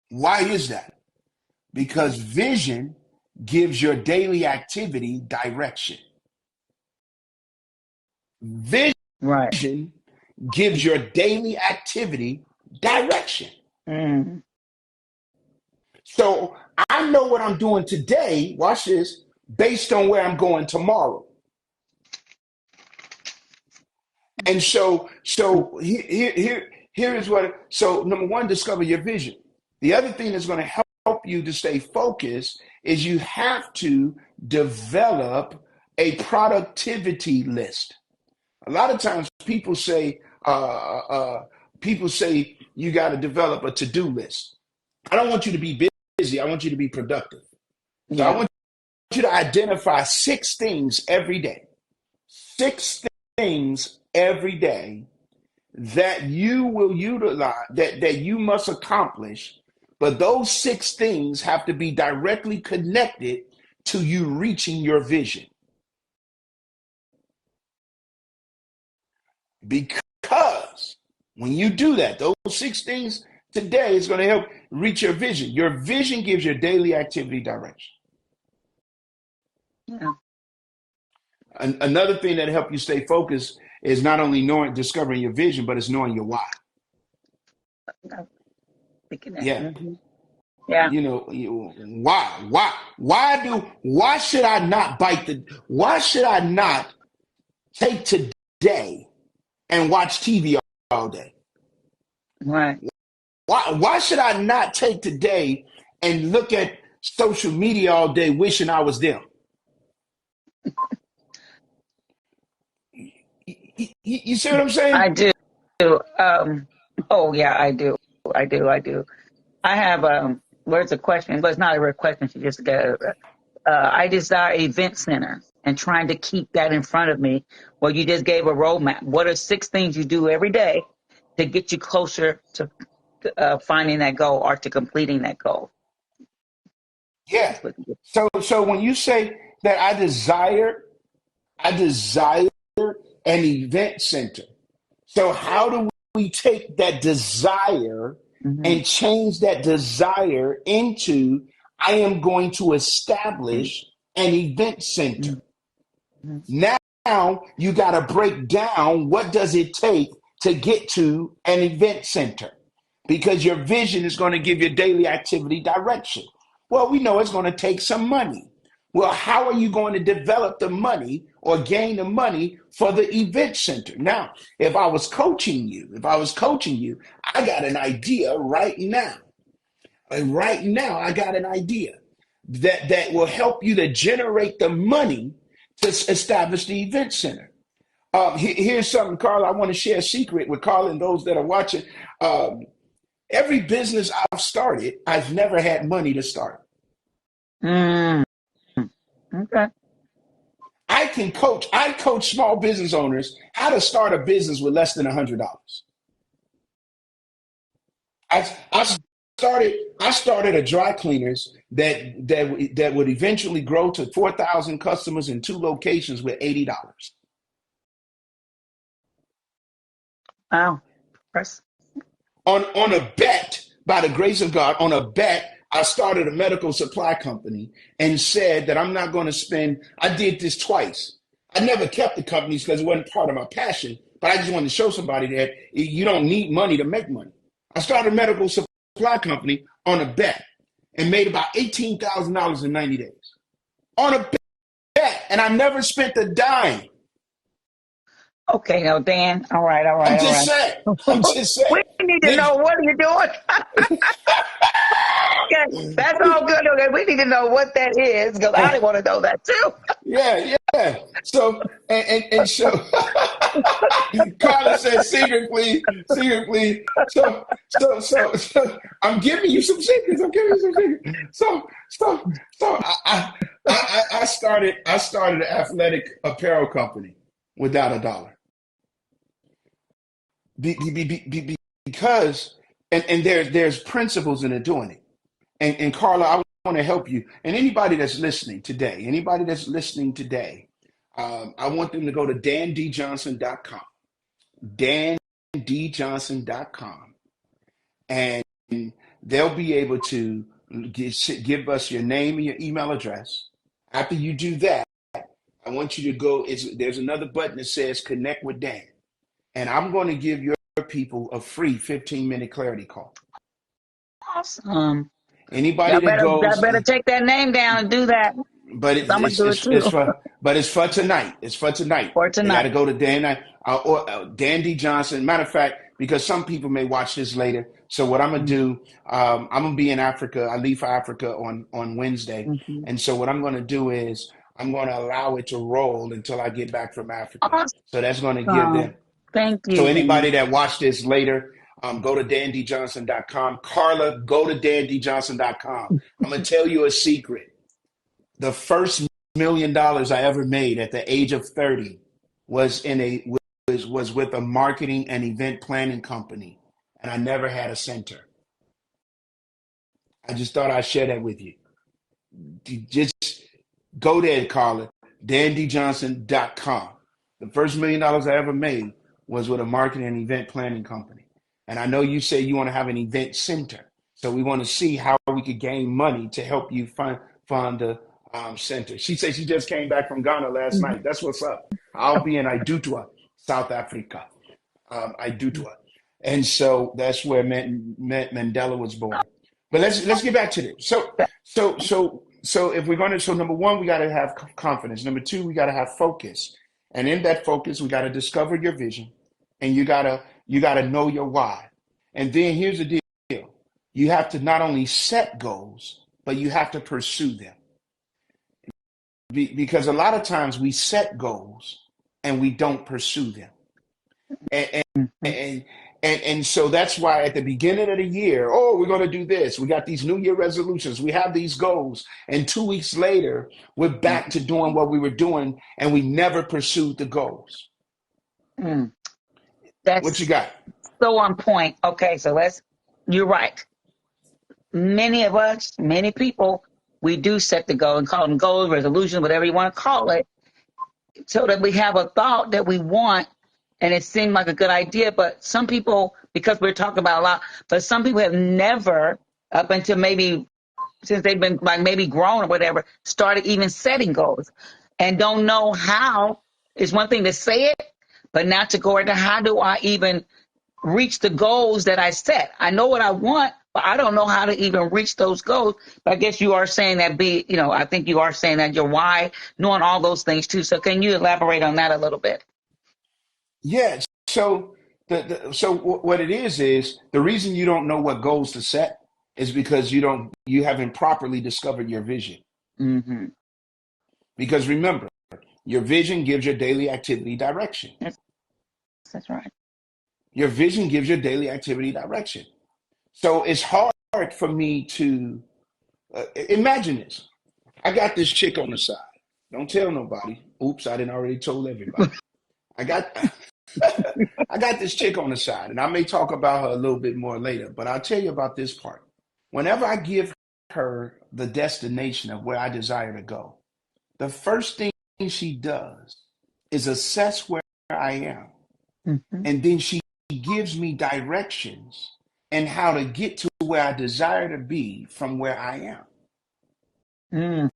Why is that? Because vision gives your daily activity direction. Vision Right. gives your daily activity direction. Mm. So I know what I'm doing today, watch this, based on where I'm going tomorrow. And so here is what, so number one, discover your vision. The other thing that's going to help you to stay focused is you have to develop a productivity list. A lot of times people say you got to develop a to-do list. I don't want you to be busy. I want you to be productive. So I Yeah. want you to identify 6 things every day. 6 things every day that you will utilize, that you must accomplish. But those 6 things have to be directly connected to you reaching your vision. Because when you do that, those 6 things today is going to help reach your vision. Your vision gives your daily activity direction. Yeah. Another thing that helps you stay focused is not only discovering your vision, but it's knowing your why. I'm thinking that. Yeah. Yeah. You know, why should I not why should I not take today and watch TV all day? Right. Why should I not take today and look at social media all day wishing I was them? You see what I'm saying? I do. Oh yeah, I do. I have where's the question? But it's not a real question. She just got I desire event center and trying to keep that in front of me. Well, you just gave a roadmap. What are 6 things you do every day to get you closer to finding that goal or to completing that goal? Yeah. That's what you So when you say that I desire an event center. So how do we take that desire hmm and change that desire into I am going to establish an event center? hmm Now you got to break down what does it take to get to an event center, because your vision is going to give your daily activity direction. Well, we know it's going to take some money. Well, how are you going to develop the money or gain the money for the event center? Now, if I was coaching you, I got an idea right now. And right now, I got an idea that will help you to generate the money to establish the event center. Here's something, Carl. I want to share a secret with Carl and those that are watching. Every business I've started, I've never had money to start. Mm. Okay. I coach small business owners how to start a business with less than $100. I started a dry cleaners that would eventually grow to 4,000 customers in 2 locations with $80. Wow. Press. on a bet, by the grace of God, on a bet, I started a medical supply company and said that I'm not going to spend. I did this twice. I never kept the companies because it wasn't part of my passion, but I just wanted to show somebody that you don't need money to make money. I started a medical supply company on a bet and made about $18,000 in 90 days on a bet, and I never spent a dime. Okay, now Dan. All right, I'm just saying. I'm just saying. We need to know what are you doing. Okay, that's all good. Okay, we need to know what that is because I want to know that too. Yeah. So so Carla says secretly. So I'm giving you some secrets. So I started an athletic apparel company without a dollar. Because there's principles in doing it. And Carla, I want to help you. And anybody that's listening today, I want them to go to dandjohnson.com, dandjohnson.com, and they'll be able to give us your name and your email address. After you do that, I want you to go. There's another button that says Connect with Dan. And I'm going to give your people a free 15-minute clarity call. Awesome. Anybody that goes, I better take that name down and do that. but I'm gonna do it too. it's for tonight. It's for tonight. For tonight. You got to go to Dan or Dan D. Johnson. Matter of fact, because some people may watch this later. So what I'm gonna do, I'm gonna be in Africa. I leave for Africa on Wednesday, and so what I'm gonna do is I'm gonna allow it to roll until I get back from Africa. Awesome. So that's gonna give them. Thank you. So anybody that watched this later, go to dandjohnson.com. Carla, go to dandjohnson.com. I'm going to tell you a secret. The first $1 million I ever made at the age of 30 was with a marketing and event planning company, and I never had a center. I just thought I'd share that with you. Just go there, Carla, dandjohnson.com. The first $1 million I ever made was with a marketing and event planning company. And I know you say you want to have an event center. So we want to see how we could gain money to help you fund the center. She said she just came back from Ghana last night. That's what's up. I'll be in Idutwa, South Africa. Idutwa. And so that's where Mandela was born. But let's get back to this. So if we're going to, so number one, we got to have confidence. Number two, we got to have focus. And in that focus, we got to discover your vision, and you gotta know your why. And then here's the deal: you have to not only set goals, but you have to pursue them. Because a lot of times we set goals and we don't pursue them. And so that's why at the beginning of the year, we're going to do this. We got these New Year resolutions. We have these goals. And 2 weeks later, we're back to doing what we were doing, and we never pursued the goals. That's what you got? So on point. Okay, so you're right. Many of us, many people, we do set the goal and call them goals, resolutions, whatever you want to call it, so that we have a thought that we want. And it seemed like a good idea, but some people, because we're talking about a lot, but some people have never, up until maybe since they've been like maybe grown or whatever, started even setting goals and don't know how. It's one thing to say it, but not to go into how do I even reach the goals that I set. I know what I want, but I don't know how to even reach those goals. But I guess you are saying that I think you are saying that your why, knowing all those things too. So can you elaborate on that a little bit? Yeah. So what it is the reason you don't know what goals to set is because you haven't properly discovered your vision. Mm-hmm. Because remember, your vision gives your daily activity direction. That's right. Your vision gives your daily activity direction. So it's hard for me to imagine this. I got this chick on the side. Don't tell nobody. Oops, I didn't already told everybody. I got this chick on the side, and I may talk about her a little bit more later, but I'll tell you about this part. Whenever I give her the destination of where I desire to go, the first thing she does is assess where I am. Mm-hmm. And then she gives me directions and how to get to where I desire to be from where I am. Mm,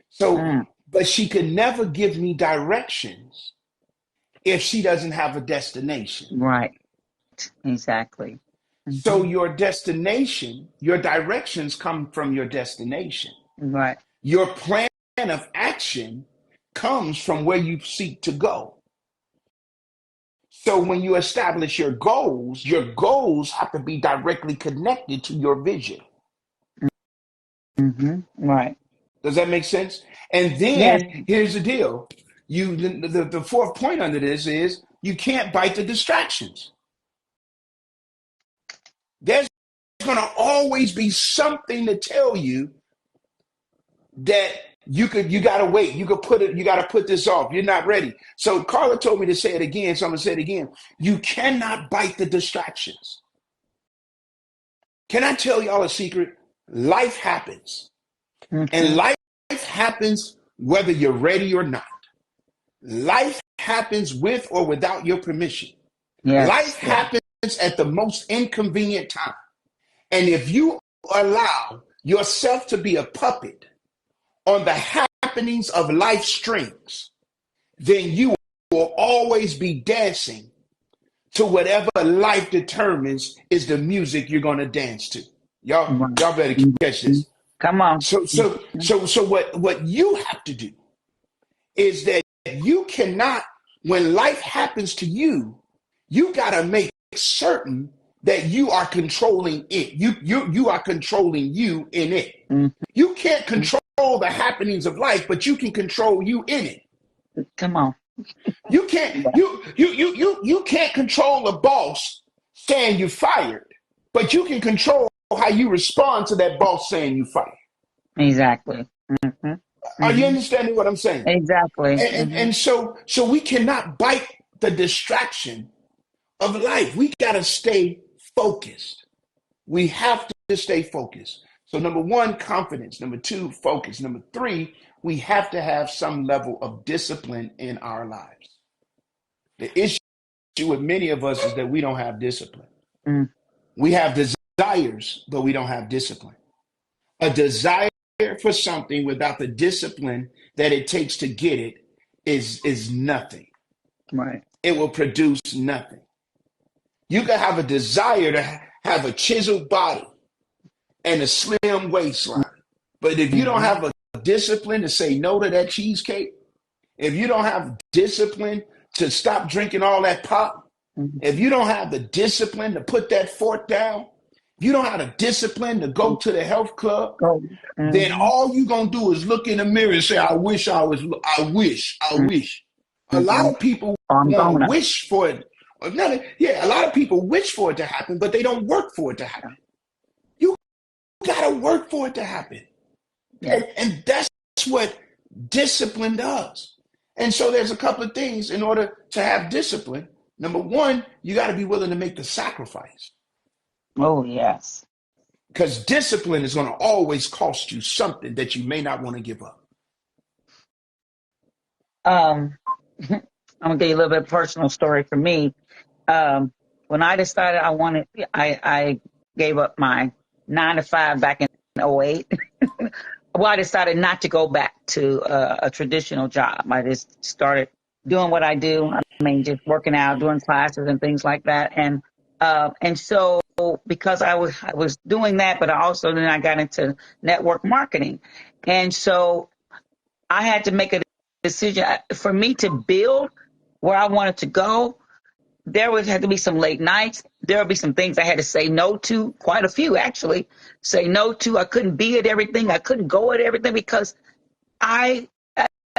So, mm, but she could never give me directions if she doesn't have a destination. right. Exactly. So Hmm. your destination, your directions come from your destination. Right. Your plan of action comes from where you seek to go. So when you establish your goals have to be directly connected to your vision. Hmm. Right. Does that make sense? And Yes. then here's the deal. The fourth point under this is you can't bite the distractions. There's going to always be something to tell you that you got to wait. You got to put this off. You're not ready. So Carla told me to say it again. So I'm going to say it again. You cannot bite the distractions. Can I tell y'all a secret? Life happens, and Hmm. life happens whether you're ready or not. Life happens with or without your permission. Life Yes. Yes. happens at the most inconvenient time. And if you allow yourself to be a puppet on the happenings of life strings, then you will always be dancing to whatever life determines is the music you're going to dance to. Right. Y'all better catch Hmm. this. Come on. So what you have to do is that you cannot, when life happens to you, you got to make certain that you are controlling it. You are controlling you in it. Hmm. You can't control the happenings of life, but you can control you in it. Come on. You can't Yeah. you can't control a boss saying you're fired, but you can control how you respond to that boss saying you fired. Exactly. Hmm. Are you Hmm. understanding what I'm saying? Exactly. And so we cannot bite the distraction of life. We got to stay focused. We have to stay focused. So number one, confidence. Number two, focus. Number three, we have to have some level of discipline in our lives. The issue with many of us is that we don't have discipline. Mm. We have desires, but we don't have discipline. A desire for something without the discipline that it takes to get it is nothing. Right. It will produce nothing. You can have a desire to have a chiseled body and a slim waistline. But if you don't Hmm. have a discipline to say no to that cheesecake, if you don't have discipline to stop drinking all that pop, if you don't have the discipline to put that fork down, if you don't have the discipline to go to the health club, Go. then Hmm. all you're going to do is look in the mirror and say, I wish. A lot Hmm. of people Oh, I'm want to gonna. wish for it. Yeah, a lot of people wish for it to happen, but they don't work for it to happen. You got to work for it to happen. Yeah. And that's what discipline does. And so there's a couple of things in order to have discipline. Number one, you got to be willing to make the sacrifice Oh, yes. because discipline is going to always cost you something that you may not want to give up. Um, I'm gonna give you a little bit of personal story for me. Um, when I decided I gave up my 9 to 5 back in '08. Well, I decided not to go back to a traditional job. I just started doing what I do. I mean, just working out, doing classes and things like that. And so because I was doing that, but I also then I got into network marketing, and so I had to make a decision for me to build where I wanted to go. There would have to be some late nights. There would be some things I had to say no to, quite a few actually. Say no to. I couldn't be at everything. I couldn't go at everything because I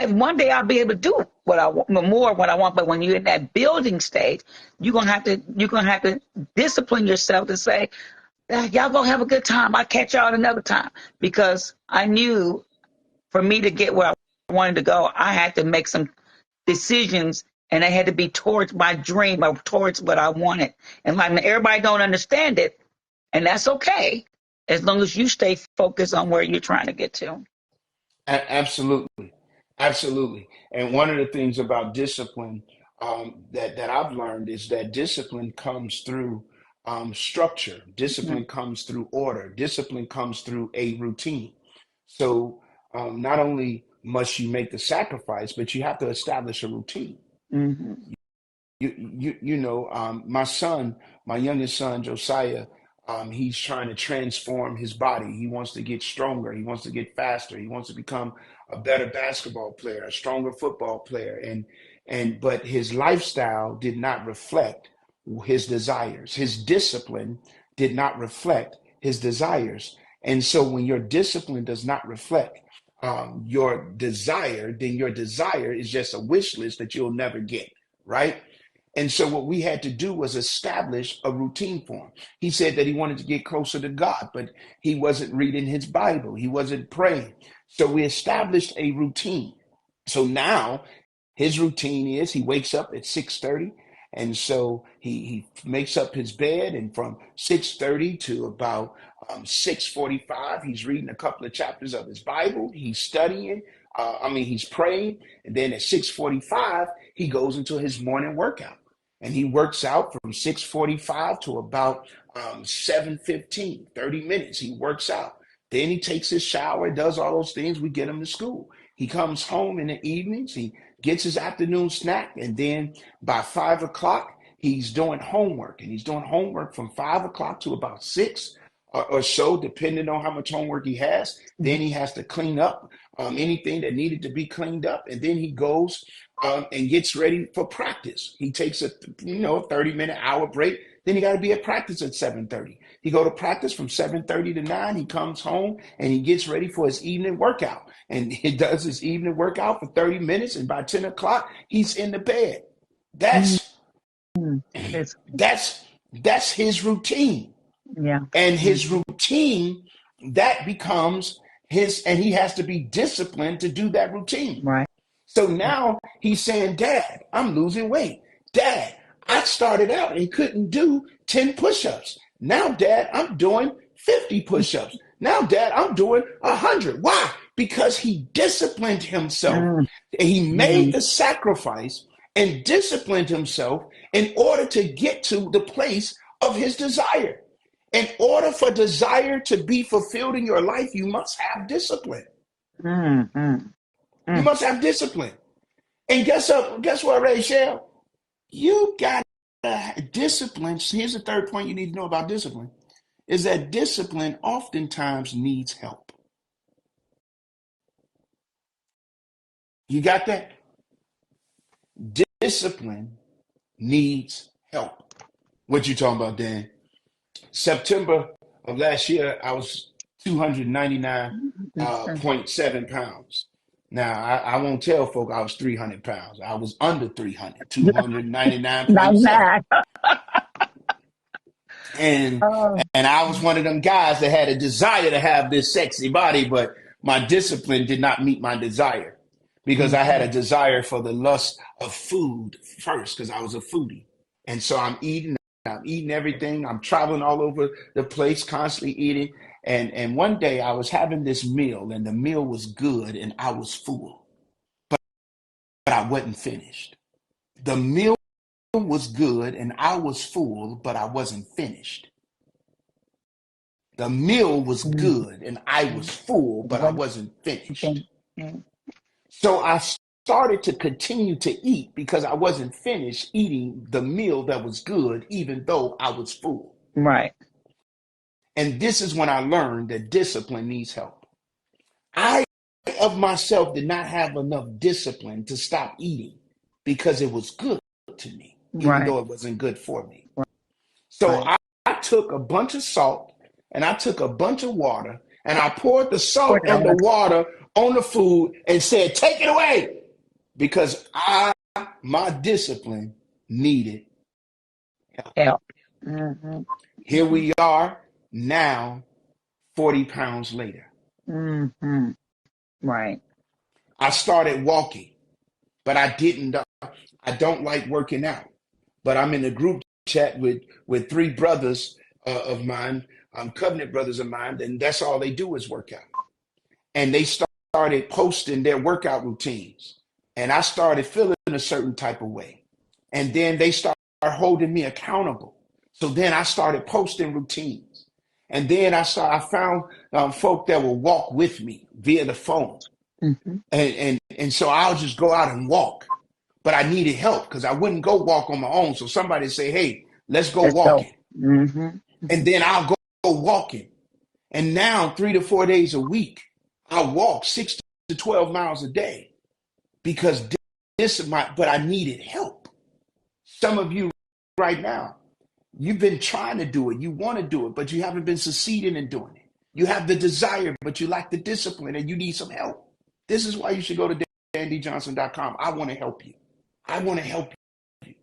one day I'll be able to do what I want, more what I want. But when you're in that building stage, you're gonna have to discipline yourself to say, y'all gonna have a good time. I'll catch y'all another time, because I knew for me to get where I wanted to go, I had to make some decisions, and they had to be towards my dream or towards what I wanted. And like everybody don't understand it, and that's okay as long as you stay focused on where you're trying to get to. Absolutely. Absolutely. And one of the things about discipline that I've learned is that discipline comes through structure. Mhm. Discipline comes through order. Discipline comes through a routine. So not only must you make the sacrifice, but you have to establish a routine. Mhm. My son, my youngest son, Josiah, he's trying to transform his body. He wants to get stronger. He wants to get faster. He wants to become a better basketball player, a stronger football player. But his lifestyle did not reflect his desires. His discipline did not reflect his desires. And so when your discipline does not reflect your desire, then your desire is just a wish list that you'll never get, right? And so what we had to do was establish a routine for him. He said that he wanted to get closer to God, but he wasn't reading his Bible. He wasn't praying. So we established a routine. So now his routine is he wakes up at 6:30. And so he makes up his bed, and from 6:30 to about 6:45, he's reading a couple of chapters of his Bible. He's studying. He's praying. And then at 6:45, he goes into his morning workout. And he works out from 6:45 to about 7:15, 30 minutes. He works out. Then he takes his shower, does all those things. We get him to school. He comes home in the evenings. He gets his afternoon snack. And then by 5 o'clock, he's doing homework. And he's doing homework from 5 o'clock to about 6 or so, depending on how much homework he has. Then he has to clean up anything that needed to be cleaned up. And then he goes and gets ready for practice. He takes a 30-minute hour break. Then he got to be at practice at 7:30. He go to practice from 7:30 to 9. He comes home and he gets ready for his evening workout. And he does his evening workout for 30 minutes. And by 10 o'clock, he's in the bed. That's Mhm. It's, that's his routine. yeah. And his routine, that becomes his, and he has to be disciplined to do that routine. Right. So now he's saying, Dad, I'm losing weight. Dad, I started out and couldn't do 10 push-ups. Now, Dad, I'm doing 50 push-ups. Now, Dad, I'm doing 100. Why? Because he disciplined himself. Mhm. He made the sacrifice and disciplined himself in order to get to the place of his desire. In order for desire to be fulfilled in your life, you must have discipline. Mhm. You must have discipline. And guess what, Rachel? You got discipline. Here's the third point you need to know about discipline, is that discipline oftentimes needs help. You got that? Discipline needs help. What you talking about, Dan? September of last year, I was 299.7 pounds. Now, I won't tell folk I was 300 pounds. I was under 300, Not 299.7. that. And Oh. and I was one of them guys that had a desire to have this sexy body, but my discipline did not meet my desire because I had a desire for the lust of food first because I was a foodie. And so I'm eating everything. I'm traveling all over the place, constantly eating. And one day I was having this meal, and the meal was good, and I was full, but I wasn't finished. The meal was good, and I was full, but I wasn't finished. The meal was Mhm. good, and I was full, but I What wasn't you finished. think? Mhm. So I started to continue to eat because I wasn't finished eating the meal that was good, even though I was full. Right. And this is when I learned that discipline needs help. I of myself did not have enough discipline to stop eating because it was good to me, even Right. though it wasn't good for me. So Right. I took a bunch of salt and I took a bunch of water and I poured the Pour salt it and on the the water on the food and said, take it away because my discipline needed help. help. Hmm. Here we are now, 40 pounds later. Hmm. Right. I started walking, but I don't like working out. But I'm in a group chat with three brothers of mine, covenant brothers of mine, and that's all they do is work out. And they started posting their workout routines. And I started feeling a certain type of way. And then they started holding me accountable. So then I started posting routines. And then I found folk that will walk with me via the phone. Mm-hmm. And so I'll just go out and walk. But I needed help because I wouldn't go walk on my own. So somebody say, hey, let's go Let's go. walking. Mm-hmm. And then I'll go walking. And now 3 to 4 days a week, I walk 6 to 12 miles a day because this is my, but I needed help. Some of you right now, you've been trying to do it. You want to do it, but you haven't been succeeding in doing it. You have the desire, but you lack the discipline and you need some help. This is why you should go to DandyJohnson.com. I want to help you. I want to help you.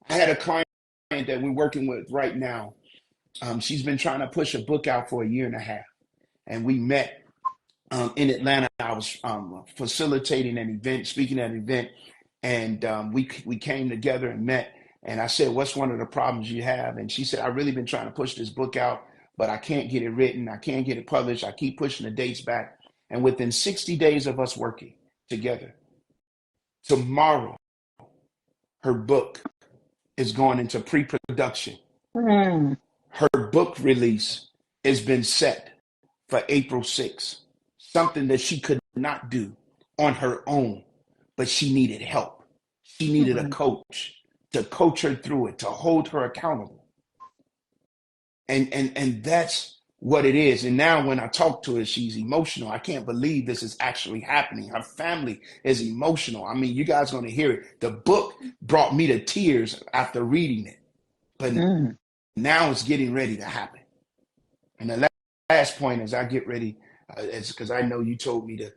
I had a client that we're working with right now. She's been trying to push a book out for a year and a half. And we met in Atlanta. I was facilitating an event, speaking at an event, and we came together and met. And I said, what's one of the problems you have? And she said, I've really been trying to push this book out, but I can't get it written. I can't get it published. I keep pushing the dates back. And within 60 days of us working together, tomorrow, her book is going into pre-production. Mm. Her book release has been set for April 6th, something that she could not do on her own, but she needed help. She needed a coach to coach her through it, to hold her accountable. And that's what it is. And now when I talk to her, she's emotional. I can't believe this is actually happening. Her family is emotional. I mean, you guys are going to hear it. The book brought me to tears after reading it, but now it's getting ready to happen. And the last point is I get ready, it's because I know you told me to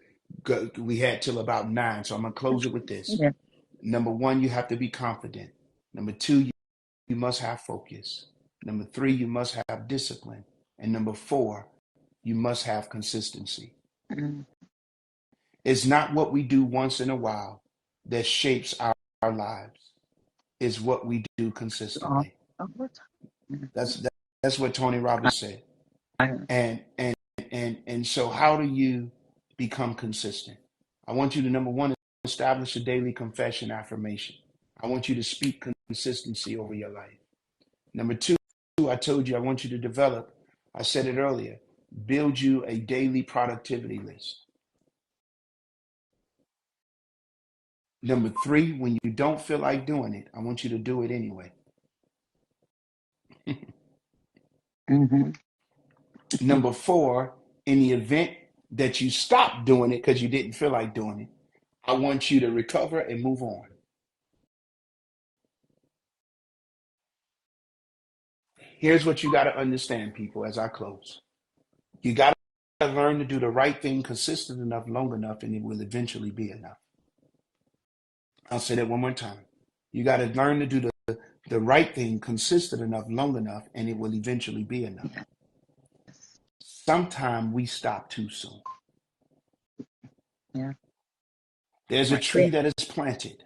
go, we had till about 9. So I'm going to close it with this. Yeah. Number 1, you have to be confident. Number 2, you must have focus. Number 3, you must have discipline. And number 4, you must have consistency. Mm. It's not what we do once in a while that shapes our lives. It's what we do consistently. That's what Tony Robbins said. And so how do you become consistent? I want you to, number 1, establish a daily confession affirmation. I want you to speak consistency over your life. Number 2, I told you I want you to develop, I said it earlier, build you a daily productivity list. Number 3, when you don't feel like doing it, I want you to do it anyway. Mm-hmm. Number 4, in the event that you stop doing it because you didn't feel like doing it, I want you to recover and move on. Here's what you got to understand, people, as I close. You got to learn to do the right thing consistent enough, long enough, and it will eventually be enough. I'll say that one more time. You got to learn to do the right thing consistent enough, long enough, and it will eventually be enough. Sometimes we stop too soon. Yeah. There's a tree that is planted.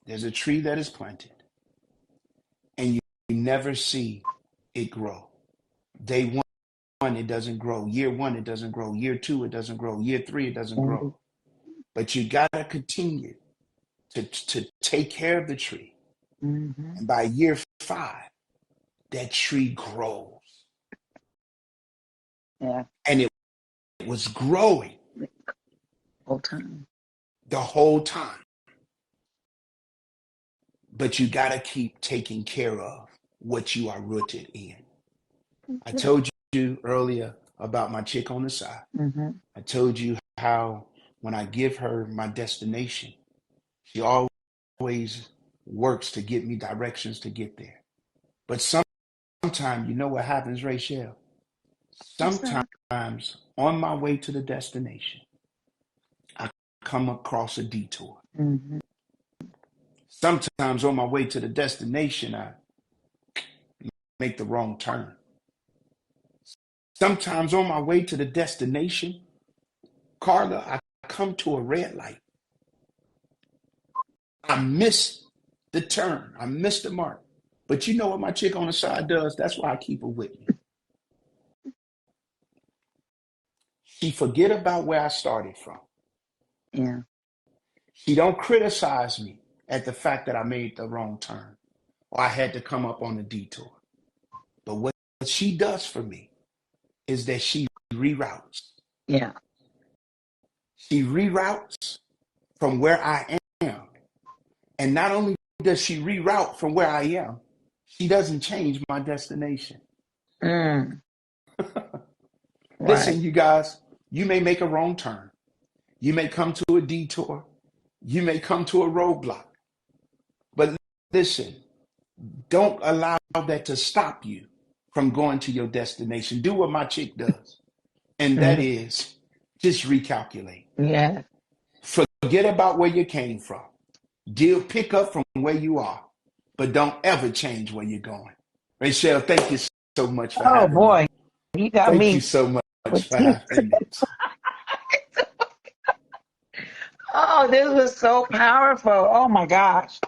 There's a tree that is planted, and you never see it grow. Day 1, it doesn't grow. Year 1, it doesn't grow. Year 2, it doesn't grow. Year 3, it doesn't grow. But you got to continue to take care of the tree. Mm-hmm. And by year 5, that tree grows. Yeah. And it was growing the whole time. But you got to keep taking care of what you are rooted in. I told you earlier about my chick on the side. Mm-hmm. I told you how when I give her my destination, she always works to get me directions to get there. But sometimes, you know what happens, Rachel? Sometimes on my way to the destination, I come across a detour. Mm-hmm. Sometimes on my way to the destination, I make the wrong turn. Sometimes on my way to the destination, Carla, I come to a red light. I miss the turn. I miss the mark. But you know what my chick on the side does? That's why I keep her with me. She forget about where I started from. Yeah. She don't criticize me at the fact that I made the wrong turn or I had to come up on the detour. But what she does for me is that she reroutes. Yeah. She reroutes from where I am. And not only does she reroute from where I am, she doesn't change my destination. Mm, right. Listen, you guys, you may make a wrong turn. You may come to a detour. You may come to a roadblock. But listen, don't allow that to stop you from going to your destination. Do what my chick does, and that Mm, is just recalculate. yeah. Forget about where you came from. Pick up from where you are, but don't ever change where you're going. Rachel, thank you so much for Oh having me. boy, you got Thank you me so much with for tears. having me. Oh, this was so powerful. Oh my gosh.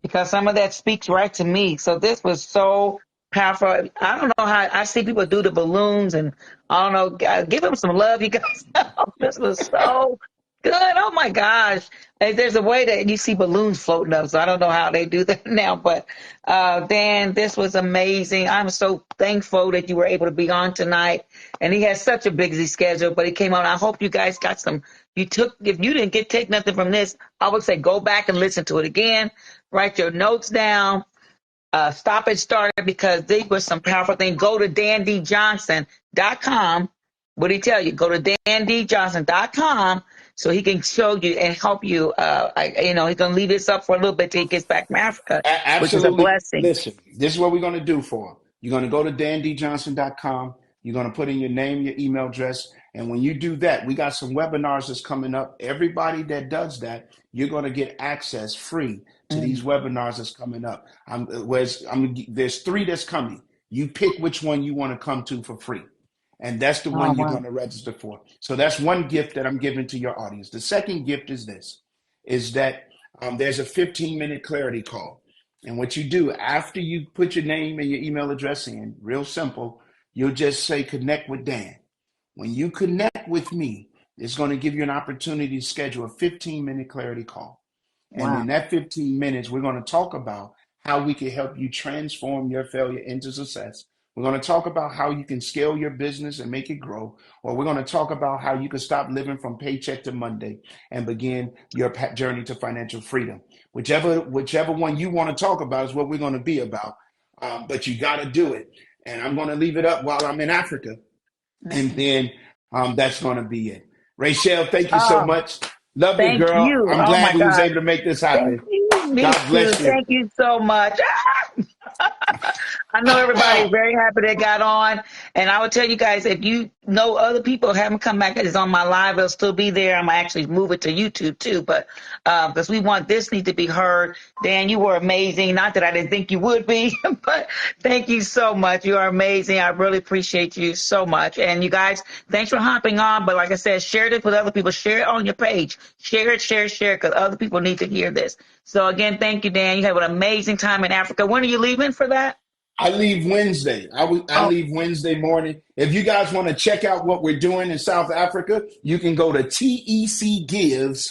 Because some of that speaks right to me. So this was so powerful. I don't know how I see people do the balloons and I don't know. Give them some love, you guys. This was so good. Oh my gosh. There's a way that you see balloons floating up. So I don't know how they do that now. But Dan, this was amazing. I'm so thankful that you were able to be on tonight. And he has such a busy schedule, but he came on. I hope you guys got some. If you didn't take nothing from this, I would say go back and listen to it again. Write your notes down. Stop and start it because these were some powerful things. Go to dandjohnson.com. What did he tell you? Go to dandjohnson.com so he can show you and help you. He's going to leave this up for a little bit till he gets back from Africa, which is a Absolutely. blessing. Listen, this is what we're going to do for them. You're going to go to dandjohnson.com. You're going to put in your name, your email address. And when you do that, we got some webinars that's coming up. Everybody that does that, you're going to get access free to these webinars that's coming up. There's 3 that's coming. You pick which one you want to come to for free. And that's the Oh, one you're wow. going to register for. So that's one gift that I'm giving to your audience. The second gift is this, is that there's a 15-minute clarity call. And what you do after you put your name and your email address in, real simple, you'll just say connect with Dan. When you connect with me, it's going to give you an opportunity to schedule a 15-minute clarity call. And Wow. in that 15 minutes, we're going to talk about how we can help you transform your failure into success. We're going to talk about how you can scale your business and make it grow. Or we're going to talk about how you can stop living from paycheck to Monday and begin your journey to financial freedom. Whichever one you want to talk about is what we're going to be about. But you got to do it. And I'm going to leave it up while I'm in Africa. And then that's going to be it. Rachel, thank you so Oh, much. Love you, thank girl. you. I'm Oh, glad my we was God. able to make this Thank happen. you. Me God too. bless you. Thank you so much. I know everybody is very happy they got on. And I would tell you guys, if you know other people haven't come back, it's on my live, it'll still be there. I'm actually move it to YouTube too, but because we want this need to be heard. Dan, you were amazing. Not that I didn't think you would be, but thank you so much. You are amazing. I really appreciate you so much. And you guys, thanks for hopping on. But like I said, share this with other people. Share it on your page. Share it, because other people need to hear this. So again, thank you, Dan. You have an amazing time in Africa. When are you leaving for that? I leave Wednesday. I Oh, leave Wednesday morning. If you guys want to check out what we're doing in South Africa, you can go to tecgives.org.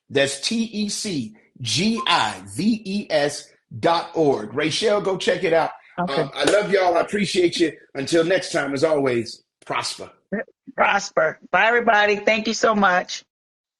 That's tecgives.org. Rachel, go check it out. okay. I love y'all. I appreciate you. Until next time, as always, prosper. Prosper. Bye, everybody. Thank you so much.